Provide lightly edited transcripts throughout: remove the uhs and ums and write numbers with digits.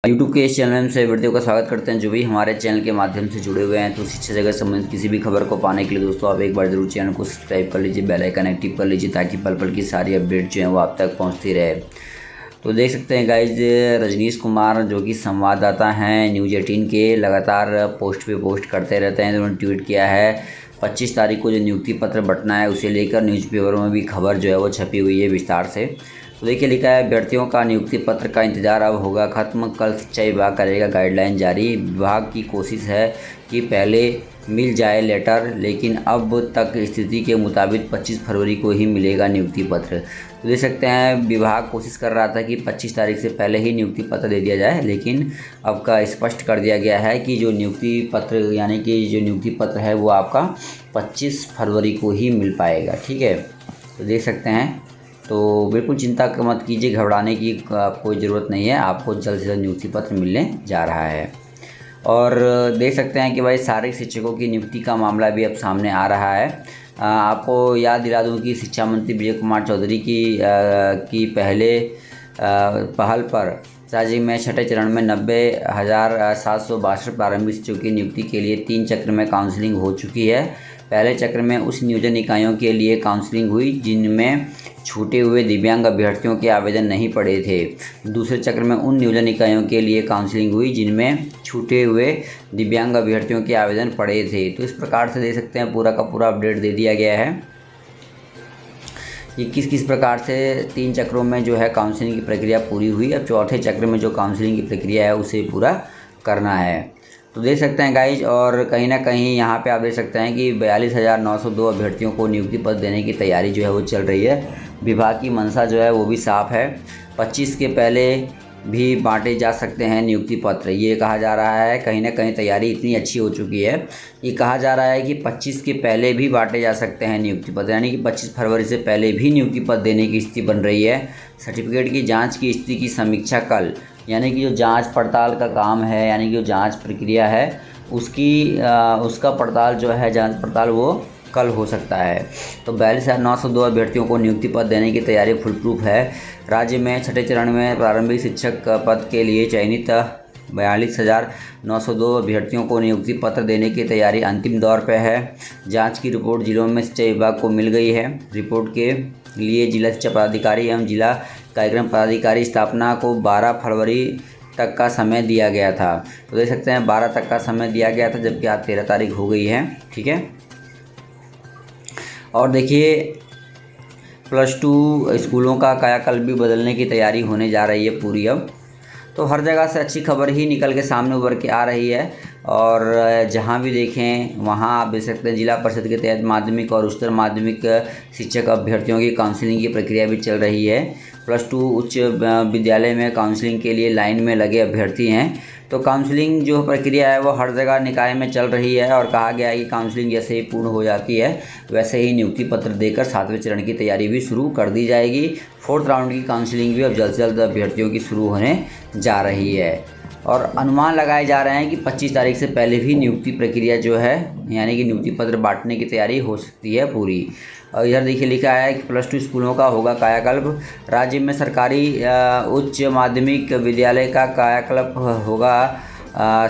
YouTube के इस channel से वीडियो का स्वागत करते हैं। जो भी हमारे चैनल के माध्यम से जुड़े हुए हैं तो शिक्षा जगत संबंधित किसी भी खबर को पाने के लिए दोस्तों आप एक बार जरूर चैनल को सब्सक्राइब कर लीजिए, बेल आइकन एक्टिव कर लीजिए ताकि पल पल की सारी अपडेट जो है वो आप तक पहुंचती रहे। तो देख सकते हैं गाइज, रजनीश कुमार जो कि संवाददाता हैं न्यूज़ 18 के, लगातार पोस्ट पे पोस्ट करते रहते हैं। तो उन्होंने ट्वीट किया है 25 तारीख को जो नियुक्ति पत्र बंटना है उसे लेकर न्यूज़पेपरों में भी खबर जो है वो छपी हुई है विस्तार से। तो देखिए लिखा है, अभ्यर्थियों का नियुक्ति पत्र का इंतजार अब होगा खत्म, कल शिक्षा विभाग करेगा गाइडलाइन जारी। विभाग की कोशिश है कि पहले मिल जाए लेटर, लेकिन अब तक स्थिति के मुताबिक 25 फरवरी को ही मिलेगा नियुक्ति पत्र। तो देख सकते हैं विभाग कोशिश कर रहा था कि 25 तारीख से पहले ही नियुक्ति पत्र दे दिया जाए, लेकिन अब का स्पष्ट कर दिया गया है कि जो नियुक्ति पत्र यानी कि जो नियुक्ति पत्र है वो आपका 25 फरवरी को ही मिल पाएगा। ठीक है, तो देख सकते हैं। तो बिल्कुल चिंता मत कीजिए, घबराने की कोई ज़रूरत नहीं है, आपको जल्द से जल्द नियुक्ति पत्र मिलने जा रहा है। और देख सकते हैं कि भाई शारीरिक शिक्षकों की नियुक्ति का मामला भी अब सामने आ रहा है। आपको याद दिला दूं कि शिक्षा मंत्री विजय कुमार चौधरी की पहल पर राज्य में छठे चरण में 90,762 प्रारंभिक शिक्षकों की नियुक्ति के लिए 3 चक्र में काउंसलिंग हो चुकी है। पहले चक्र में उस नियोजन इकाइयों के लिए काउंसलिंग हुई जिनमें छूटे हुए दिव्यांग अभ्यर्थियों के आवेदन नहीं पड़े थे। दूसरे चक्र में उन नियोजन इकाइयों के लिए काउंसलिंग हुई जिनमें छूटे हुए दिव्यांग अभ्यर्थियों के आवेदन पड़े थे। तो इस प्रकार से देख सकते हैं पूरा का पूरा अपडेट दे दिया गया है कि किस किस प्रकार से 3 चक्रों में जो है काउंसलिंग की प्रक्रिया पूरी हुई। अब चौथे चक्र में जो काउंसलिंग की प्रक्रिया है उसे पूरा करना है। तो देख सकते हैं गाइज, और कहीं ना कहीं यहाँ पे आप देख सकते हैं कि 42,902 अभ्यर्थियों को नियुक्ति पत्र देने की तैयारी जो है वो चल रही है। विभाग की मंशा जो है वो भी साफ है, 25 के पहले भी बांटे जा सकते हैं नियुक्ति पत्र, ये कहा जा रहा है। कहीं ना कहीं तैयारी इतनी अच्छी हो चुकी है कि कहा जा रहा है कि 25 के पहले भी बांटे जा सकते हैं नियुक्ति पत्र, यानी कि 25 फरवरी से पहले भी नियुक्ति पत्र देने की स्थिति बन रही है। सर्टिफिकेट की जांच की स्थिति की समीक्षा कल, यानी कि जो जांच पड़ताल का काम है, यानी कि जो जांच प्रक्रिया है उसका पड़ताल जो है जांच पड़ताल वो कल हो सकता है। तो 42,902 अभ्यर्थियों को नियुक्ति पत्र देने की तैयारी फुल प्रूफ है। राज्य में छठे चरण में प्रारंभिक शिक्षक पद के लिए चयनित 42,902 अभ्यर्थियों को नियुक्ति पत्र देने की तैयारी अंतिम दौर पर है। जांच की रिपोर्ट जिलों में शिक्षा विभाग को मिल गई है। रिपोर्ट के लिए जिला शिक्षा पदाधिकारी एवं जिला कार्यक्रम पदाधिकारी स्थापना को 12 फरवरी तक का समय दिया गया था। तो देख सकते हैं 12 तक का समय दिया गया था, जबकि आज 13 तारीख हो गई है। ठीक है, और देखिए +2 स्कूलों का कायाकल्प भी बदलने की तैयारी होने जा रही है पूरी। अब तो हर जगह से अच्छी खबर ही निकल के सामने उभर के आ रही है, और जहां भी देखें वहां आप देख सकते हैं जिला परिषद के तहत माध्यमिक और उच्चतर माध्यमिक शिक्षक अभ्यर्थियों की काउंसलिंग की प्रक्रिया भी चल रही है। +2 उच्च विद्यालय में काउंसलिंग के लिए लाइन में लगे अभ्यर्थी हैं। तो काउंसलिंग जो प्रक्रिया है वो हर जगह निकाय में चल रही है, और कहा गया है कि काउंसलिंग जैसे ही पूर्ण हो जाती है वैसे ही नियुक्ति पत्र देकर 7वें चरण की तैयारी भी शुरू कर दी जाएगी। 4th राउंड की काउंसलिंग भी अब जल्द से जल्द अभ्यर्थियों की शुरू होने जा रही है, और अनुमान लगाए जा रहे हैं कि 25 तारीख से पहले भी नियुक्ति प्रक्रिया जो है यानी कि नियुक्ति पत्र बांटने की तैयारी हो सकती है पूरी। और इधर देखिए लिखा है कि +2 स्कूलों का होगा कायाकल्प। राज्य में सरकारी उच्च माध्यमिक विद्यालय का कायाकल्प होगा।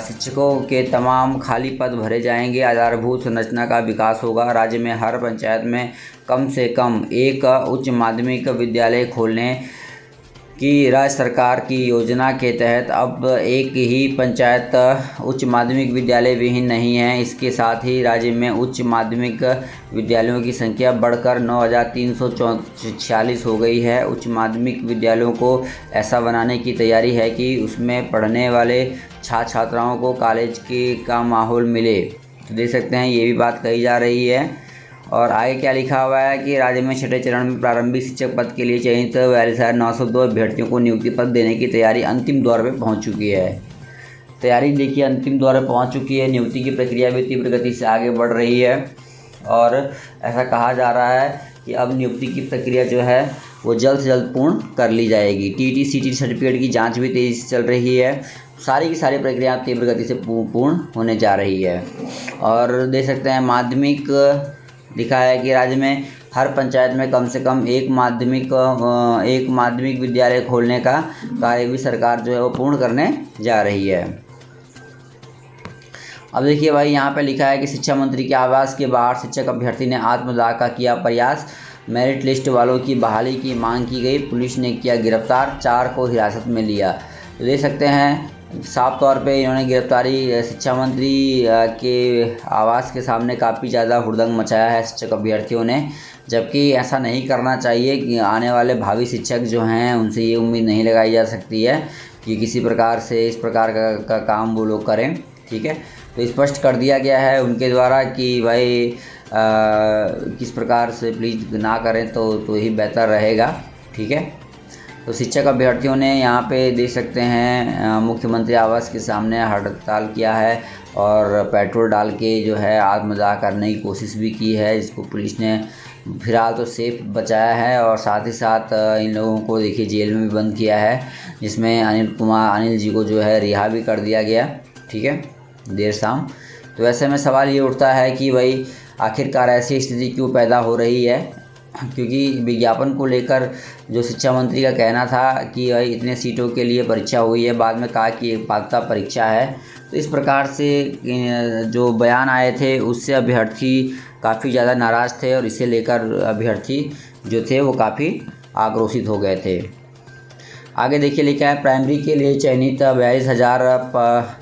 शिक्षकों के तमाम खाली पद भरे जाएंगे। आधारभूत संरचना का विकास होगा। राज्य में हर पंचायत में कम से कम एक उच्च माध्यमिक विद्यालय खोलने की राज्य सरकार की योजना के तहत अब एक ही पंचायत उच्च माध्यमिक विद्यालय विहीन नहीं है। इसके साथ ही राज्य में उच्च माध्यमिक विद्यालयों की संख्या बढ़कर 9,346 हो गई है। उच्च माध्यमिक विद्यालयों को ऐसा बनाने की तैयारी है कि उसमें पढ़ने वाले छात्र छात्राओं को कॉलेज का माहौल मिले। तो देख सकते हैं ये भी बात कही जा रही है। और आगे क्या लिखा हुआ है कि राज्य में छठे चरण में प्रारंभिक शिक्षक पद के लिए चयनित 42,902 अभ्यर्थियों को नियुक्ति पत्र देने की तैयारी अंतिम दौर पर पहुंच चुकी है। तैयारी देखिए अंतिम दौर पर पहुंच चुकी है। नियुक्ति की प्रक्रिया भी तीव्र गति से आगे बढ़ रही है, और ऐसा कहा जा रहा है कि अब नियुक्ति की प्रक्रिया जो है वो जल्द से जल्द पूर्ण कर ली जाएगी। TT CT सर्टिफिकेट की जाँच भी तेज़ी से चल रही है। सारी की सारी प्रक्रिया तीव्र गति से पूर्ण होने जा रही है। और देख सकते हैं माध्यमिक लिखा है कि राज्य में हर पंचायत में कम से कम एक माध्यमिक विद्यालय खोलने का कार्य भी सरकार जो है वो पूर्ण करने जा रही है। अब देखिए भाई, यहाँ पे लिखा है कि शिक्षा मंत्री के आवास के बाहर शिक्षक अभ्यर्थी ने आत्मदाह का किया प्रयास, मेरिट लिस्ट वालों की बहाली की मांग की गई, पुलिस ने किया गिरफ्तार, 4 को हिरासत में लिया। तो देख सकते हैं साफ तौर पे इन्होंने गिरफ्तारी शिक्षा मंत्री के आवास के सामने काफ़ी ज़्यादा हुड़दंग मचाया है शिक्षक अभ्यर्थियों ने, जबकि ऐसा नहीं करना चाहिए कि आने वाले भावी शिक्षक जो हैं उनसे ये उम्मीद नहीं लगाई जा सकती है कि किसी प्रकार से इस प्रकार का काम वो लोग करें। ठीक है, तो स्पष्ट कर दिया गया है उनके द्वारा कि भाई किस प्रकार से प्लीज़ ना करें तो ही बेहतर रहेगा। ठीक है, तो शिक्षक अभ्यर्थियों ने यहाँ पे देख सकते हैं मुख्यमंत्री आवास के सामने हड़ताल किया है और पेट्रोल डाल के जो है आत्मदाह करने की कोशिश भी की है, जिसको पुलिस ने फिलहाल तो सेफ बचाया है और साथ ही साथ इन लोगों को देखिए जेल में भी बंद किया है, जिसमें अनिल जी को जो है रिहा भी कर दिया गया। ठीक है, देर शाम। तो ऐसे में सवाल ये उठता है कि भाई आखिरकार ऐसी स्थिति क्यों पैदा हो रही है, क्योंकि विज्ञापन को लेकर जो शिक्षा मंत्री का कहना था कि भाई इतने सीटों के लिए परीक्षा हुई है, बाद में कहा कि पात्रता परीक्षा है। तो इस प्रकार से जो बयान आए थे उससे अभ्यर्थी काफ़ी ज़्यादा नाराज़ थे और इसे लेकर अभ्यर्थी जो थे वो काफ़ी आक्रोशित हो गए थे। आगे देखिए लिखा है प्राइमरी के लिए चयनित 42,000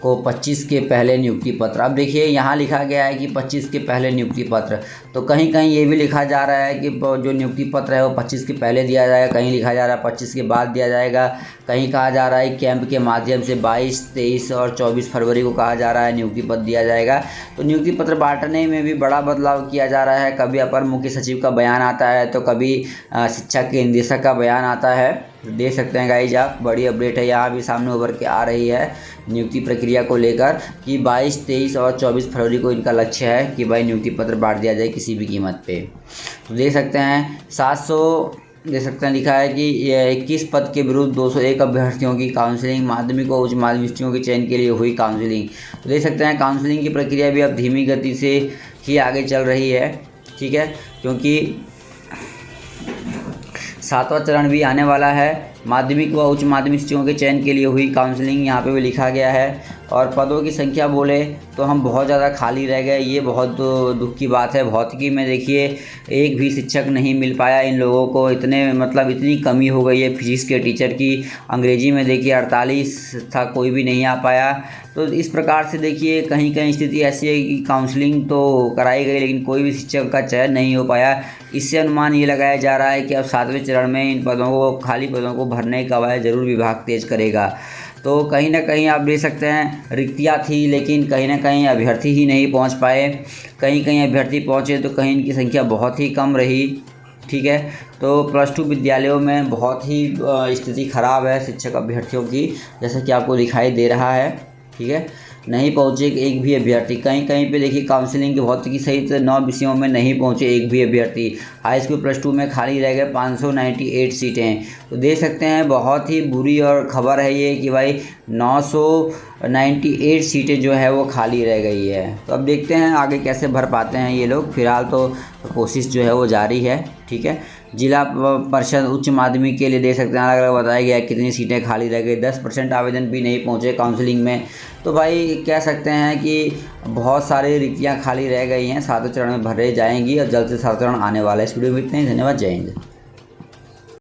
को 25 के पहले नियुक्ति पत्र। अब देखिए यहाँ लिखा गया है कि 25 के पहले नियुक्ति पत्र, तो कहीं कहीं ये भी लिखा जा रहा है कि जो नियुक्ति पत्र है वो 25 के पहले दिया जाएगा, कहीं लिखा जा रहा है 25 के बाद दिया जाएगा, कहीं कहा जा रहा है कैंप के माध्यम से 22, 23 और 24 फरवरी को कहा जा रहा है नियुक्ति पत्र दिया जाएगा। तो नियुक्ति पत्र बांटने में भी बड़ा बदलाव किया जा रहा है, कभी अपर मुख्य सचिव का बयान आता है तो कभी शिक्षा के निदेशक का बयान आता है। देख सकते हैं गाइज आप, बड़ी अपडेट है यहाँ भी सामने उभर के आ रही है नियुक्ति प्रक्रिया को लेकर कि 22, 23 और 24 फरवरी को इनका लक्ष्य है कि भाई नियुक्ति पत्र बांट दिया जाए किसी भी कीमत पे। तो देख सकते हैं 700 देख सकते हैं लिखा है कि 21 पद के विरुद्ध 201 अभ्यर्थियों की काउंसलिंग, माध्यमिक व उच्च माध्यमिक के चयन के लिए हुई काउंसलिंग। तो देख सकते हैं काउंसलिंग की प्रक्रिया भी अब धीमी गति से ही आगे चल रही है। ठीक है, क्योंकि 7वां चरण भी आने वाला है। माध्यमिक व उच्च माध्यमिक शिक्षकों के चयन के लिए हुई काउंसलिंग यहाँ पे भी लिखा गया है। और पदों की संख्या बोले तो हम बहुत ज़्यादा खाली रह गए, ये बहुत दुख की बात है। भौतिकी में देखिए एक भी शिक्षक नहीं मिल पाया इन लोगों को, इतनी कमी हो गई है फिजिक्स के टीचर की। अंग्रेजी में देखिए 48 था, कोई भी नहीं आ पाया। तो इस प्रकार से देखिए कहीं कहीं स्थिति ऐसी है कि काउंसलिंग तो कराई गई लेकिन कोई भी शिक्षक का चयन नहीं हो पाया। इससे अनुमान ये लगाया जा रहा है कि अब 7वें चरण में इन पदों को, खाली पदों को भरने का कवायद जरूर विभाग तेज करेगा। तो कहीं ना कहीं आप देख सकते हैं रिक्तियाँ थी लेकिन कहीं ना कहीं अभ्यर्थी ही नहीं पहुंच पाए, कहीं कहीं अभ्यर्थी पहुंचे तो कहीं इनकी संख्या बहुत ही कम रही। ठीक है, तो +2 विद्यालयों में बहुत ही स्थिति ख़राब है शिक्षक अभ्यर्थियों की, जैसा कि आपको दिखाई दे रहा है। ठीक है, नहीं पहुँचे एक भी अभ्यर्थी। कहीं कहीं पे देखिए काउंसलिंग के भौतिकी सहित 9 विषयों में नहीं पहुँचे एक भी अभ्यर्थी। हाई स्कूल +2 में खाली रह गए 598 सीटें। तो देख सकते हैं बहुत ही बुरी और ख़बर है ये कि भाई 998 सीटें जो है वो खाली रह गई है। तो अब देखते हैं आगे कैसे भर पाते हैं ये लोग। फिलहाल तो कोशिश जो है वो जारी है। ठीक है, जिला परिषद उच्च माध्यमिक के लिए देख सकते हैं अलग अलग बताया गया है कितनी सीटें खाली रह गई। 10% आवेदन भी नहीं पहुंचे काउंसलिंग में। तो भाई कह सकते हैं कि बहुत सारी रिक्तियां खाली रह गई हैं, 7वें चरण में भरे जाएंगी और जल्द से 7वां चरण आने वाला है। इस वीडियो में इतना ही, धन्यवाद, जय हिंद।